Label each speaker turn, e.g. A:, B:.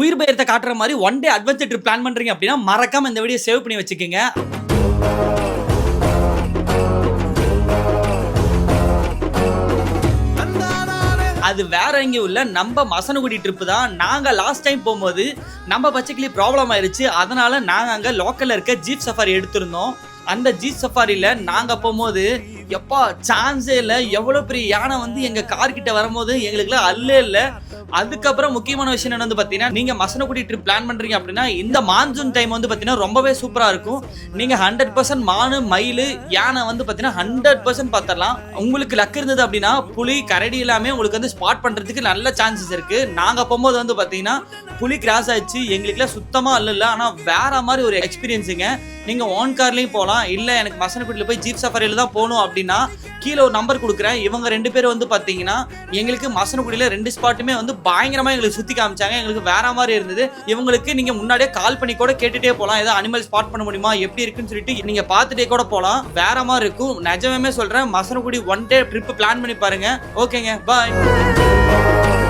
A: உயிர் பயத்தை காட்டுற மாதிரி one day adventure trip plan பண்றீங்க அப்படின்னா மறக்காம இந்த வீடியோ சேவ் பண்ணி வச்சுக்கோங்க. அது வேற எங்கேயும் இல்ல, நம்ம மசனகுடி ட்ரிப் தான். நாங்க லாஸ்ட் டைம் போகும்போது நம்ம பச்சைக்கிளி ப்ராப்ளம் ஆயிருச்சு. அதனால நாங்க அங்க லோக்கல்ல இருக்க ஜீப் சஃபாரி எடுத்திருந்தோம். அந்த ஜீப் சஃபாரியில நாங்க போகும்போது எப்பா சான்ஸே இல்லை. எவ்வளோ பெரிய யானை வந்து எங்கள் கார் கிட்ட வரும்போது எங்களுக்குலாம் அல்லே இல்லை. அதுக்கப்புறம் முக்கியமான விஷயம் என்ன வந்து பார்த்தீங்கன்னா, நீங்கள் மசனகுடி ட்ரிப் பிளான் பண்ணுறீங்க அப்படின்னா இந்த மான்சூன் டைம் வந்து பார்த்தீங்கன்னா ரொம்பவே சூப்பராக இருக்கும். நீங்கள் 100% மானு மயில் யானை வந்து பார்த்தீங்கன்னா 100% பார்த்துடலாம். உங்களுக்கு லக் இருந்தது அப்படின்னா புலி கரடி எல்லாமே உங்களுக்கு வந்து ஸ்பாட் பண்ணுறதுக்கு நல்ல சான்சஸ் இருக்குது. நாங்கள் போகும்போது வந்து பார்த்தீங்கன்னா புலி கிராஸ் ஆயிடுச்சு. எங்களுக்குலாம் சுத்தமாக இல்லை, ஆனால் வேற மாதிரி ஒரு எக்ஸ்பீரியன்ஸுங்க. நீங்கள் ஓன் கார்லேயும் போகலாம், இல்லை எனக்கு மசனகுடியில் போய் ஜீப் சஃபாரியில் தான் போகணும் அப்படின்னா கீழே ஒரு நம்பர் கொடுக்குறேன். இவங்க 2 பேரும் வந்து பார்த்தீங்கன்னா எங்களுக்கு மசனகுடியில் 2 ஸ்பாட்டுமே வந்து பயங்கரமாக எங்களுக்கு சுற்றி காமிச்சாங்க. எங்களுக்கு வேற மாதிரி இருந்தது. இவங்களுக்கு நீங்கள் முன்னாடியே கால் பண்ணி கூட கேட்டுகிட்டே போகலாம், ஏதோ அனிமல் ஸ்பாட் பண்ண முடியுமா எப்படி இருக்குன்னு சொல்லிட்டு நீங்கள் பார்த்துட்டே கூட போகலாம். வேற மாதிரி இருக்கும். நிஜமே சொல்கிறேன், Masinagudi one day trip plan பண்ணி பாருங்க. ஓகேங்க, பாய்.